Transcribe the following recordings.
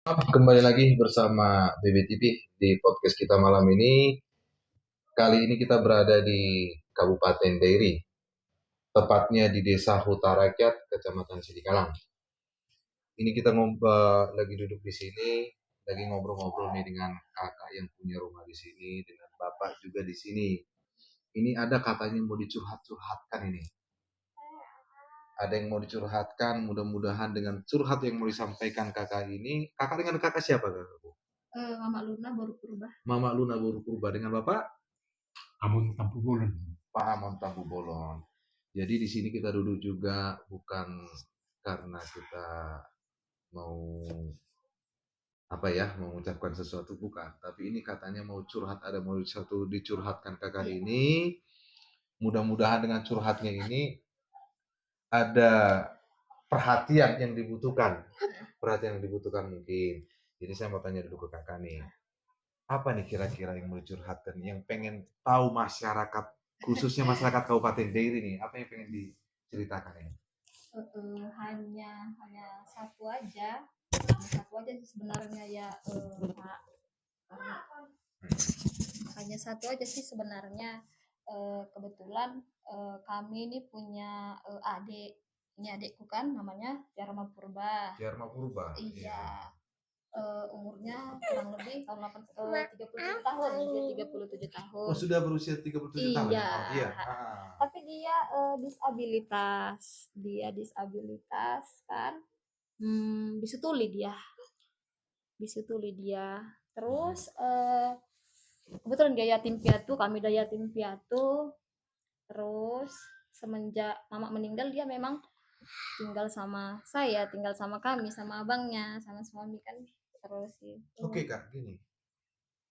Kembali lagi bersama BBTV di podcast kita malam ini. Kali ini kita berada di Kabupaten Dairi, tepatnya di Desa Huta Rakyat, Kecamatan Sidikalang. Ini kita lagi duduk di sini, lagi ngobrol-ngobrol nih dengan kakak yang punya rumah di sini, dengan bapak juga di sini. Ini ada katanya mau dicurhat-curhatkan ini. Ada yang mau dicurhatkan, mudah-mudahan dengan curhat yang mau disampaikan kakak ini. Kakak dengan kakak siapa kakak? Mama Luna baru berubah. Mama Luna baru berubah dengan bapak? Amon Tampu Bolon. Pak Amon Tampu Bolon. Jadi di sini kita duduk juga bukan karena kita mau mengucapkan sesuatu, bukan, tapi ini katanya mau curhat, ada mau satu dicurhatkan kakak ini. Mudah-mudahan dengan curhatnya ini ada perhatian yang dibutuhkan mungkin. Jadi saya mau tanya dulu ke kakak nih, apa nih kira-kira yang mau dicurhatkan, yang pengen tahu masyarakat, khususnya masyarakat Kabupaten Dairi nih, apa yang pengen diceritakan ini? Hanya satu aja sih sebenarnya ya, Pak. Hanya satu aja sih sebenarnya. Kebetulan kami ini punya adik. Ini adikku kan namanya Dharma Purba. Dharma Purba. Iya. Umurnya kurang lebih tahun 37 tahun, dia 37 tahun. Oh, sudah berusia 37 tahun. Iya. Oh, iya. Tapi dia disabilitas. Dia disabilitas kan. Bisutuli dia. Terus kebetulan dia yatim piatu, kami dia yatim piatu. Terus semenjak mama meninggal dia memang tinggal sama saya, tinggal sama kami, sama abangnya, sama suami kan. Terus itu. Oke kak, gini,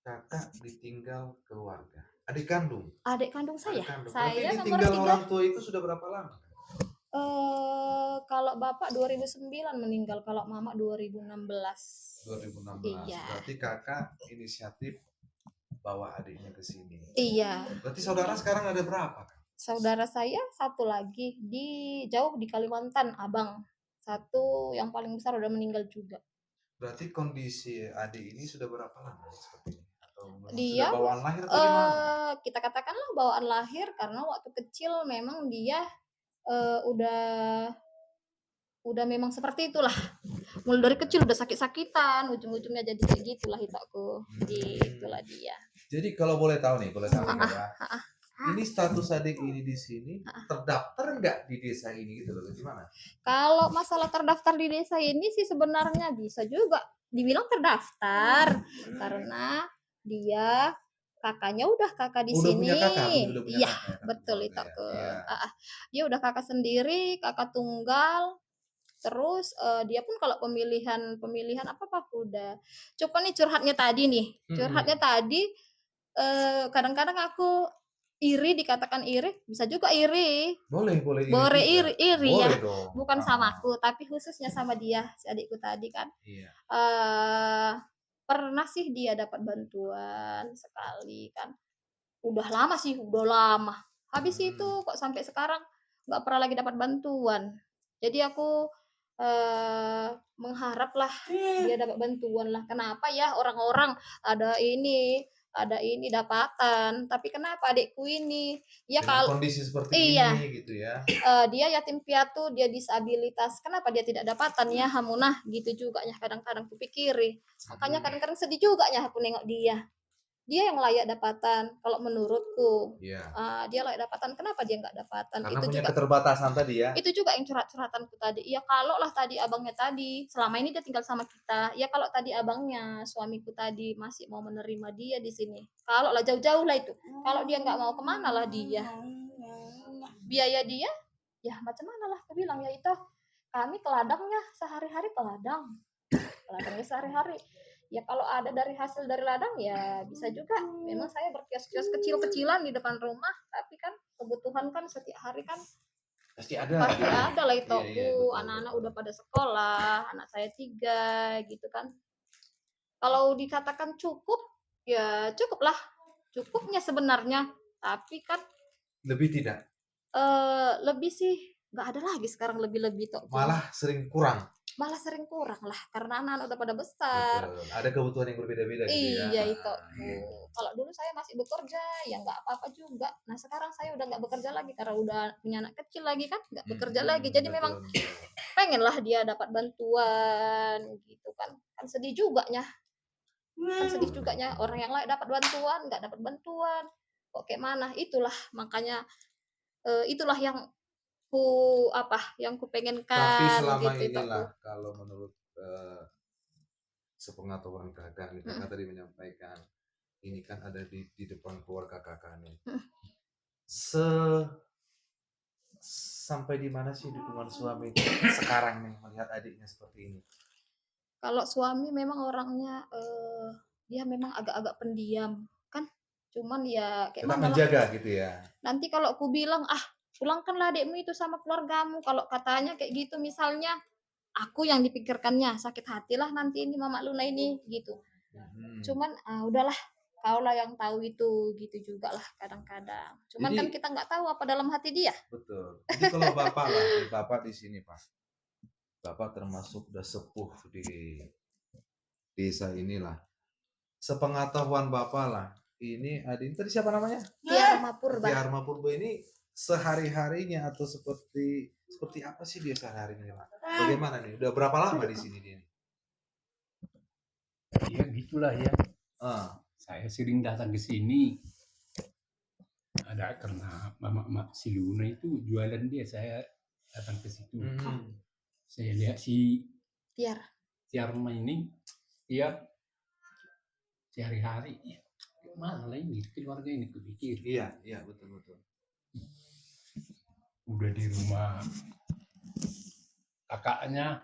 kakak ditinggal keluarga, adik kandung saya. Berarti Saya nomor ditinggal 3. orang tua itu sudah berapa lama? Kalau bapak 2009 meninggal, kalau mama 2016. 2016. Iya. Berarti kakak inisiatif bawa adiknya ke sini. Iya. Berarti saudara sekarang ada berapa? Saudara saya satu lagi jauh di Kalimantan, abang. Satu yang paling besar udah meninggal juga. Berarti kondisi adik ini sudah berapa lama seperti ini? Atau Dia sudah bawaan lahir atau gimana? Kita katakanlah bawaan lahir, karena waktu kecil memang dia udah memang seperti itulah. Mulai dari kecil udah sakit-sakitan, ujung-ujungnya jadi kayak gitulah hitaku. Gitulah dia. Jadi kalau boleh tahu nih ya. Ini status adik ini di sini terdaftar nggak di desa ini gitu loh, gimana? Kalau masalah terdaftar di desa ini sih sebenarnya bisa juga dibilang terdaftar, karena dia kakaknya udah kakak di Udah sini. punya kakak, udah punya Iya, kakak ya, betul itu. Iya. Dia udah kakak sendiri, kakak tunggal. Terus dia pun kalau pemilihan apa udah. Coba nih curhatnya tadi nih. Kadang-kadang aku iri, dikatakan iri, bisa juga iri. Boleh iri boleh ya. dong. Bukan sama aku, tapi khususnya sama dia, si adikku tadi kan. Iya. Pernah sih dia dapat bantuan sekali kan. Udah lama. Habis itu kok sampai sekarang nggak pernah lagi dapat bantuan. Jadi aku mengharap lah dia dapat bantuan lah. Kenapa ya orang-orang ada ini dapatan, tapi kenapa adikku ini ya kalau kondisi seperti ini gitu ya. Dia yatim piatu, dia disabilitas, kenapa dia tidak dapatan ya hamunah gitu juga ya, kadang-kadang kupikiri. Makanya kadang-kadang sedih juga ya aku nengok dia yang layak dapatan kalau menurutku. Dia layak dapatan, kenapa dia nggak dapatan? Karena Itu punya juga keterbatasan tadi ya. itu juga yang curhatanku tadi. Ya kalau lah tadi abangnya tadi selama ini dia tinggal sama kita, ya kalau tadi abangnya suamiku tadi masih mau menerima dia di sini, kalau lah jauh-jauh lah itu, kalau dia nggak mau, kemana lah dia, biaya dia ya macam mana lah aku bilang ya itu, kami ke ladangnya sehari-hari, ladangnya sehari-hari. Ya kalau ada dari hasil dari ladang ya bisa juga. Memang saya berkios-kios kecil-kecilan di depan rumah, tapi kan kebutuhan kan setiap hari kan pasti ada lah itu. Iya, anak-anak udah pada sekolah, anak saya 3 gitu kan. Kalau dikatakan cukup ya cukup lah, cukupnya sebenarnya, tapi kan lebih tidak. lebih sih nggak ada lagi sekarang, lebih-lebih toh. Malah sering kurang. malah sering kurang lah karena anak-anak udah pada besar. Betul. Ada kebutuhan yang berbeda-beda gitu ya. Iya itu. Kalau dulu saya masih bekerja ya nggak apa-apa juga. Nah sekarang saya udah nggak bekerja lagi karena udah punya anak kecil lagi kan, nggak bekerja lagi. Jadi memang Betul. pengen lah dia dapat bantuan gitu kan. Kan sedih juga nya. Kan sedih juga nya orang yang lain dapat bantuan, nggak dapat bantuan. Kok kayak mana? Itulah makanya itulah yang yang ku Tapi pengenkan selama gitu itu aku. inilah kalau menurut sepengetahuan kakak nih, kakak tadi menyampaikan ini kan ada di depan keluarga kakak nih. Sampai di mana sih dukungan suami itu sekarang nih melihat adiknya seperti ini? Kalau suami memang orangnya dia memang agak-agak pendiam kan, cuman ya kayak Tetap mana lah. menjaga gitu ya. Nanti kalau aku bilang pulangkanlah adikmu itu sama keluargamu, kalau katanya kayak gitu misalnya, aku yang dipikirkannya sakit hatilah nanti ini Mama Luna ini gitu. Cuman udahlah kaulah yang tahu itu gitu juga lah kadang-kadang. Cuman kan Jadi kita nggak tahu apa dalam hati dia. betul. Jadi kalau bapak lah, bapak di sini Pak, bapak termasuk udah sepuh di desa inilah. Sepengetahuan bapak lah, ini Adin tadi siapa namanya? Tiarma Purba. Tiarma Purba ini sehari-harinya atau seperti apa sih dia sehari-harinya Pak? Bagaimana nih? Udah berapa lama di sini dia? Ya gitulah ya. Ah, Saya sering datang ke sini. Ada karena Mama si Luna itu jualan dia, saya datang ke situ. Saya lihat si Tiarma ini tiap sehari-hari ya, mana lah ini keluarga ini kupikir. iya betul. Udah di rumah kakaknya,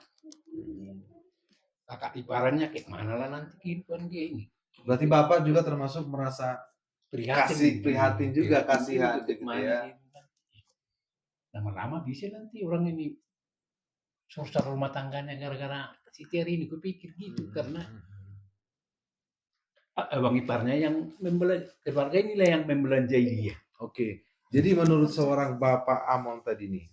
kakak iparannya kayak mana lah nanti kehidupan dia ini. Berarti bapak juga termasuk merasa prihatin juga, kasihan gitu ya. Lama-lama bisa nanti orang ini susah rumah tangganya gara-gara si Terry ini, kupikir gitu. Karena abang iparnya yang keluarga inilah yang membelanjai dia. Oke, jadi menurut seorang Bapak Amon tadi nih,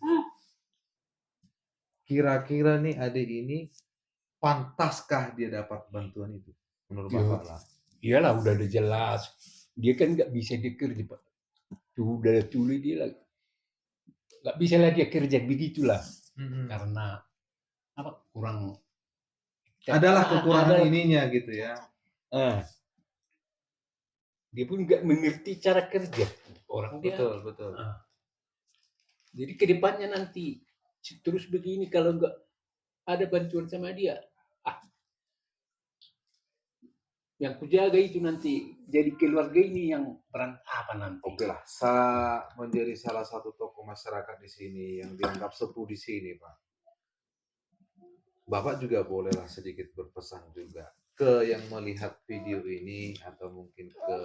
kira-kira nih adik ini pantaskah dia dapat bantuan itu? Menurut Bapak lah. Iyalah udah jelas. Dia kan nggak bisa dia kerja, Pak. Sudah tuli dia lagi. Nggak bisa lah dia kerja begitulah. Karena kurang. Adalah kekurangan ininya gitu ya. Dia pun nggak mengerti cara kerja orang dia. Betul. Jadi kedepannya nanti terus begini kalau nggak ada bantuan sama dia, yang kujaga itu nanti jadi keluarga ini yang peran apa nanti? Oke lah, menjadi salah satu tokoh masyarakat di sini yang dianggap sepuh di sini, Pak. Bapak juga bolehlah sedikit berpesan juga ke yang melihat video ini atau mungkin ke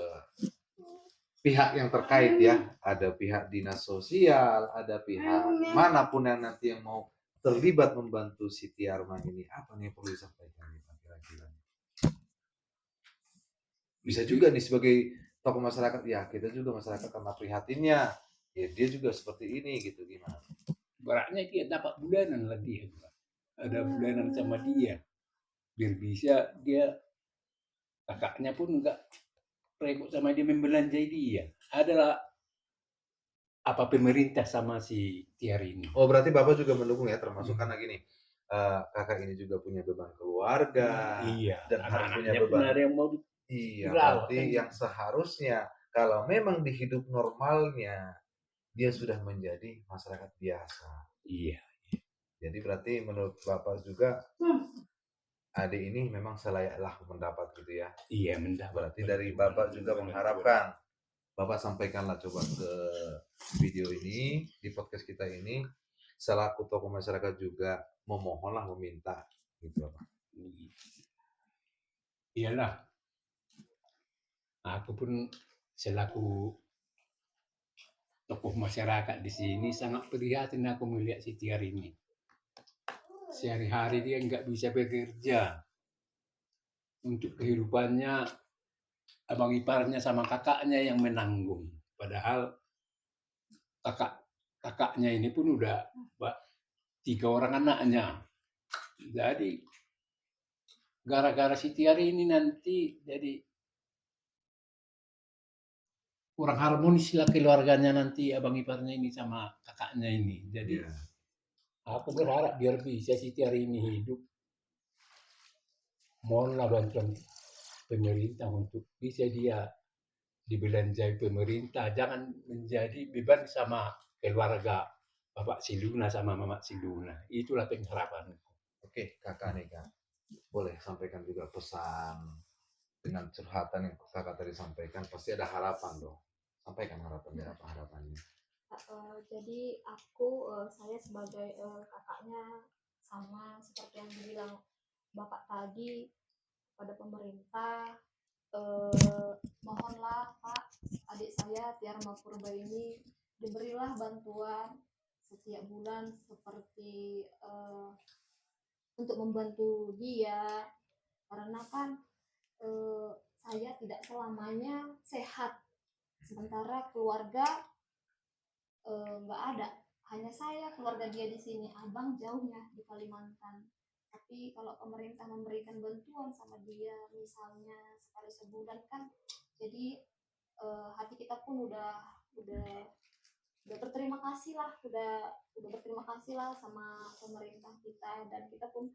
pihak yang terkait ya. Ada pihak dinas sosial, ada pihak manapun yang nanti yang mau terlibat membantu si Tiarma ini. Apa nih yang perlu disampaikan kira-kira? Bisa juga nih sebagai tokoh masyarakat, ya kita juga masyarakat karena prihatinnya, ya dia juga seperti ini gitu, gimana? Beratnya dia dapat bulanan lah dia, ada bulanan sama dia, biar bisa dia kakaknya pun enggak repot sama dia membelanjai dia. Adalah apa pemerintah sama si Tiar ini. Oh berarti Bapak juga mendukung ya, termasuk karena gini, kakak ini juga punya beban keluarga, dan harus punya beban. Ada yang mau Iya, berarti yang seharusnya kalau memang di hidup normalnya dia sudah menjadi masyarakat biasa. Iya. Jadi berarti menurut Bapak juga adik ini memang selayaklah mendapat gitu ya. Iya, mendapat. Berarti dari Bapak juga mengharapkan, Bapak sampaikanlah coba ke video ini, di podcast kita ini, selaku tokoh masyarakat juga memohonlah, meminta gitu Bapak. Iyalah. Aku pun selaku tokoh masyarakat di sini sangat prihatin aku melihat si Tiar ini. Sehari-hari dia nggak bisa bekerja. Untuk kehidupannya abang iparnya sama kakaknya yang menanggung. Padahal kakaknya ini pun udah 3 orang anaknya. Jadi gara-gara si Tiar ini nanti jadi kurang harmonis lah keluarganya nanti abang iparnya ini sama kakaknya ini. Jadi Iya. aku berharap biar bisa si Tiar ini hidup. Mohonlah bantuan pemerintah untuk bisa dia dibelanjai pemerintah. Jangan menjadi beban sama keluarga Bapak Siluna sama Mama Siluna. Itulah pengharapan. Oke, kakak nih kak, boleh sampaikan juga pesan dengan curhatan yang kakak tadi sampaikan, pasti ada harapan dong. Sampaikan harapannya, apa harapannya? Jadi saya sebagai kakaknya sama seperti yang dibilang Bapak tadi pada pemerintah, mohonlah Pak, adik saya Tiara Purba ini diberilah bantuan setiap bulan seperti untuk membantu dia, karena kan saya tidak selamanya sehat, sementara keluarga nggak ada, hanya saya keluarga dia di sini, abang jauhnya di Kalimantan. Tapi kalau pemerintah memberikan bantuan sama dia misalnya sekali sebulan kan, jadi hati kita pun udah berterima kasih lah, udah berterima kasih lah sama pemerintah kita, dan kita pun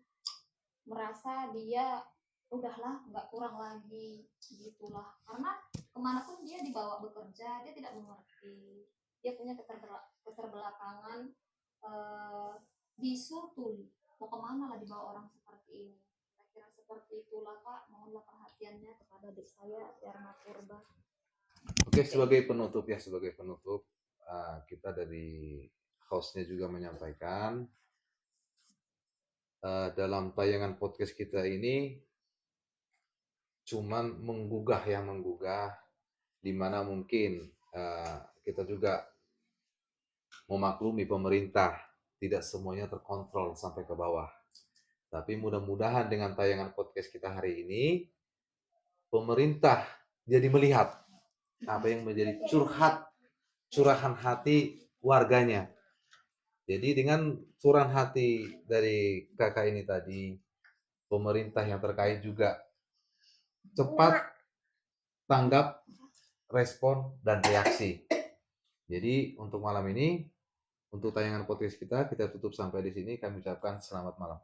merasa dia udahlah nggak kurang lagi gitulah, karena kemanapun dia dibawa bekerja dia tidak mengerti, dia punya keterbelakangan, bisu tuli mau kemana lah dibawa orang seperti ini. Kira-kira seperti itulah Pak, mohonlah perhatiannya kepada adik saya Tiara Purba. Oke, sebagai penutup ya, sebagai penutup kita dari hostnya juga menyampaikan dalam tayangan podcast kita ini cuman menggugah yang menggugah, dimana mungkin kita juga memaklumi pemerintah tidak semuanya terkontrol sampai ke bawah. Tapi mudah-mudahan dengan tayangan podcast kita hari ini, pemerintah jadi melihat apa yang menjadi curahan hati warganya. Jadi dengan curahan hati dari kakak ini tadi, pemerintah yang terkait juga cepat tanggap, respon, dan reaksi. Jadi untuk malam ini, untuk tayangan podcast kita tutup sampai di sini. Kami ucapkan selamat malam.